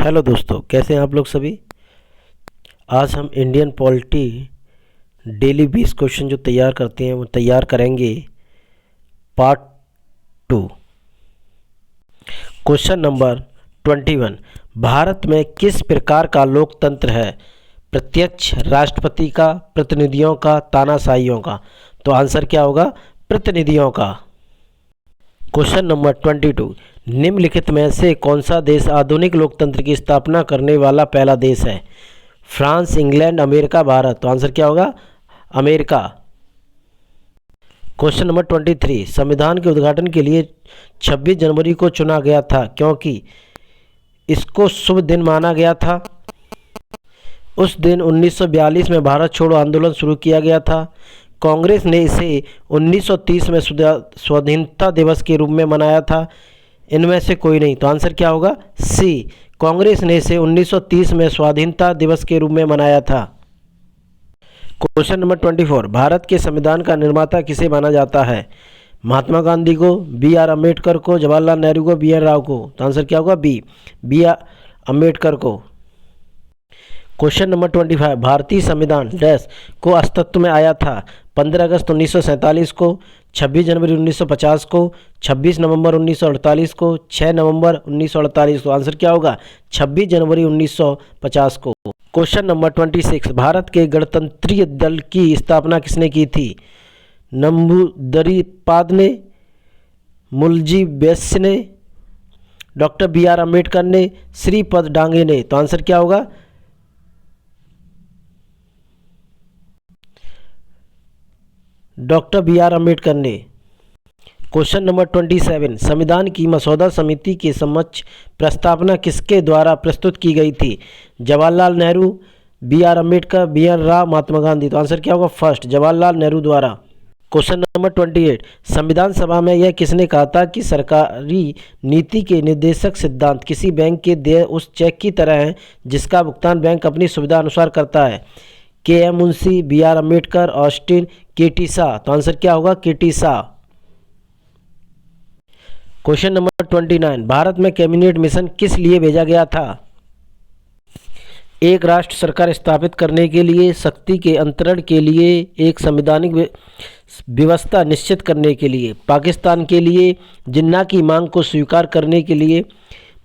Hello दोस्तों, कैसे हैं आप लोग सभी। आज हम इंडियन पॉलिटी डेली 20 क्वेश्चन जो तैयार करते हैं वो तैयार करेंगे। पार्ट 2। Question number 21। भारत में किस प्रकार का लोकतंत्र है? प्रत्यक्ष, राष्ट्रपति का, प्रतिनिधियों का, तानाशाहियों का? तो आंसर क्या होगा? प्रतिनिधियों का। Question number 22। निम्नलिखित में से कौन सा देश आधुनिक लोकतंत्र की स्थापना करने वाला पहला देश है? France, England, America, Bharat? तो आंसर क्या होगा? अमेरिका। Question number 23। संविधान के उद्घाटन के लिए 26 जनवरी को चुना गया था क्योंकि इसको शुभ दिन माना गया था। उस दिन 1942 में भारत छोड़ो आंदोलन शुरू किया गया था। कांग्रेस ने इसे 1930 में स्वाधीनता दिवस के रूप में मनाया था। इनमें से कोई नहीं। तो आंसर क्या होगा? सी। कांग्रेस ने इसे 1930 में स्वाधीनता दिवस के रूप में मनाया था। Question number 24। भारत के संविधान का निर्माता किसे माना जाता है? महात्मा गांधी को, बी आर अम्बेडकर को, जवाहरलाल नेहरू को, बी एन राव को? तो आंसर क्या होगा? बी आर अम्बेडकर को। Question number 25। भारतीय संविधान डैश को अस्तित्व में आया था? 15 अगस्त 1947 को, 26 जनवरी 1950 को, 26 नवंबर 1948 को, 6 नवंबर 1948 को? आंसर क्या होगा? 26 जनवरी 1950 को। Question number 26। भारत के गणतंत्रीय दल की स्थापना किसने की थी? नंबूदरीपाद ने, मुलजी वैश्य ने, डॉक्टर बी आर अम्बेडकर ने, श्रीपद डांगे ने? तो आंसर क्या होगा? डॉक्टर बी आर अम्बेडकर ने। Question number 27। संविधान की मसौदा समिति के समक्ष प्रस्तावना किसके द्वारा प्रस्तुत की गई थी? Jawaharlal Nehru, B R Ambedkar, B N Rau, Mahatma Gandhi? तो आंसर क्या होगा? फर्स्ट, जवाहरलाल नेहरू द्वारा। Question number 28। संविधान सभा में यह किसने कहा था कि सरकारी नीति के निर्देशक सिद्धांत किसी बैंक के देय उस चेक की तरह हैं जिसका भुगतान बैंक अपनी सुविधा अनुसार करता है? K M Munshi, B R Ambedkar, Austin, K T Shah? तो आंसर क्या होगा? K T Shah. Question number 29। Bharat में कैबिनेट मिशन किस लिए भेजा गया था? एक राष्ट्र सरकार स्थापित करने के लिए, शक्ति के अंतरण के लिए, एक संवैधानिक व्यवस्था निश्चित करने के लिए, पाकिस्तान के लिए, जिन्ना की मांग को स्वीकार करने के लिए,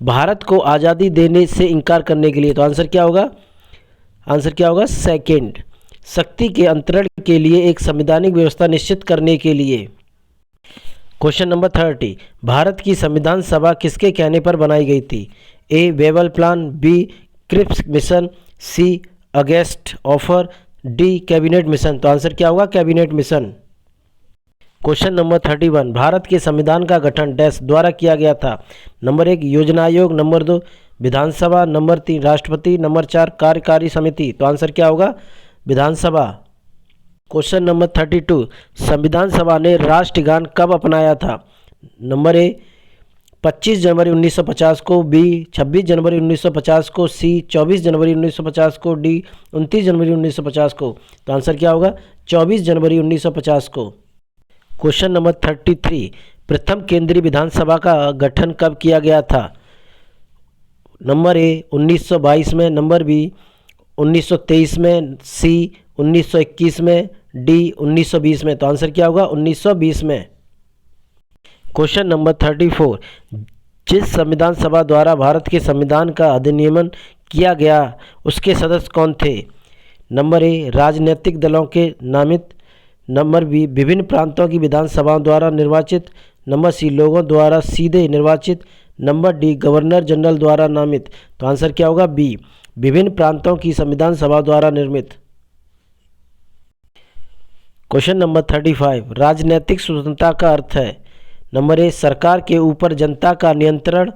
भारत को आज़ादी देने से इनकार करने के लिए? तो आंसर क्या होगा? आंसर क्या होगा? सेकेंड, शक्ति के अंतरण के लिए, एक संवैधानिक व्यवस्था निश्चित करने के लिए। Question number 30। भारत की संविधान सभा किसके कहने पर बनाई गई थी? A Wavell plan, B Cripps mission, C August offer, D cabinet mission? तो आंसर क्या होगा? Cabinet mission. Question number 31। Bharat के संविधान का गठन डैश द्वारा किया गया था? नंबर 1 योजना आयोग, नंबर 2 विधानसभा, नंबर 3 राष्ट्रपति, नंबर 4 कार्यकारी समिति? तो आंसर क्या होगा? विधानसभा। Question number 32। संविधान सभा ने राष्ट्रगान कब अपनाया था? नंबर ए 25 जनवरी 1950 को, बी 26 जनवरी 1950 को, सी 24 जनवरी 1950 को, डी 29 जनवरी 1950 को? तो आंसर क्या होगा? 24 जनवरी 1950 को। Question number 33। प्रथम केंद्रीय विधानसभा का गठन कब किया गया था? नंबर ए 1922 में, नंबर बी 1923 में, सी 1921 में, डी 1920 में? तो आंसर क्या होगा? 1920 में। Question number 34। जिस संविधान सभा द्वारा भारत के संविधान का अधिनियमन किया गया उसके सदस्य कौन थे? नंबर ए राजनीतिक दलों के नामित, नंबर बी विभिन्न प्रांतों की विधानसभाओं द्वारा निर्वाचित, नंबर सी लोगों द्वारा सीधे निर्वाचित, नंबर डी गवर्नर जनरल द्वारा नामित? तो आंसर क्या होगा? बी विभिन्न प्रांतों की संविधान सभा द्वारा निर्मित। Question number 35। राजनीतिक स्वतंत्रता का अर्थ है? नंबर ए सरकार के ऊपर जनता का नियंत्रण,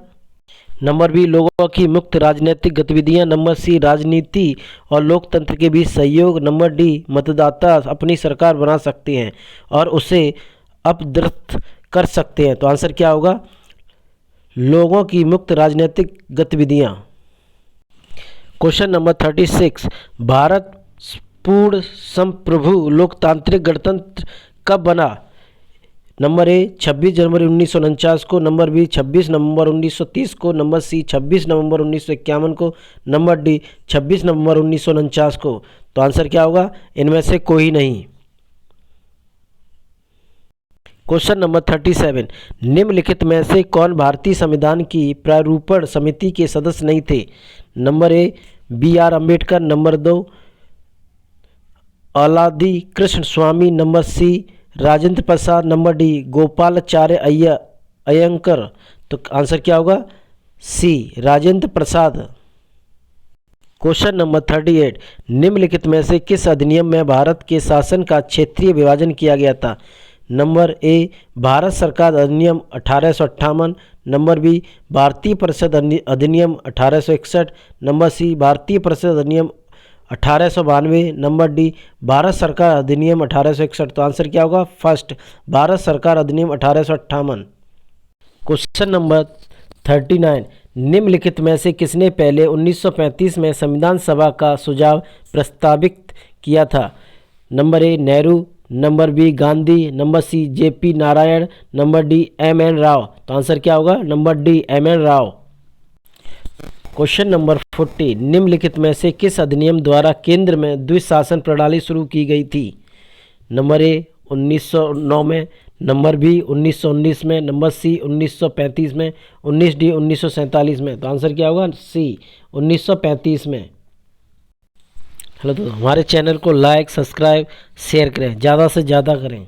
नंबर बी लोगों की मुक्त राजनीतिक गतिविधियां, नंबर सी राजनीति और लोकतंत्र के बीच सहयोग, नंबर डी मतदाता अपनी सरकार बना सकते हैं और उसे अपदृत कर सकते हैं? तो आंसर क्या होगा? लोगों की मुक्त राजनीतिक गतिविधियां। Question number 36। भारत पूर्ण संप्रभु लोकतांत्रिक गणतंत्र कब बना? नंबर ए 26 जनवरी 1949 को, नंबर बी 26 नवंबर 1930 को, नंबर सी 26 नवंबर 1951 को, नंबर डी 26 नवंबर 1949 को। तो आंसर क्या होगा? इनमें से कोई नहीं। क्वेश्चन नंबर 37, निम्नलिखित में से कौन भारतीय संविधान की प्रारूपण समिति के सदस्य नहीं थे? नंबर ए बी.आर. Ambedkar, number 2 Alladi Krishnaswamy, number C Rajendra Prasad, number D Gopalacharya Ayyangar. तो आंसर क्या होगा? C Rajendra Prasad. Question number 38, निम्नलिखित में से किस अधिनियम में भारत के शासन का क्षेत्रीय विभाजन किया गया था? नंबर ए भारत सरकार अधिनियम 1858, नंबर बी भारतीय परिषद अधिनियम 1861, नंबर सी भारतीय परिषद अधिनियम 1892, नंबर डी भारत सरकार अधिनियम 1861। तो आंसर क्या होगा? फर्स्ट भारत सरकार अधिनियम 1858। क्वेश्चन नंबर 39, निम्नलिखित में से किसने पहले 1935 में संविधान सभा का सुझाव प्रस्तावित किया था? Number A Nehru, number B Gandhi, number C JP Narayan, number D M N. Rao. तो आंसर क्या होगा? Number D M N. Rao. Question number 40, निम्नलिखित में से किस अधिनियम द्वारा केंद्र में द्विशासन प्रणाली शुरू की गई थी? नंबर ए 1909 में, नंबर बी 1919 में, नंबर सी 1935 में, 19 डी 1947 में। तो आंसर क्या होगा? सी 1935 में। हेलो दोस्तों, हमारे चैनल को लाइक, सब्सक्राइब, शेयर करें, ज़्यादा से ज़्यादा करें।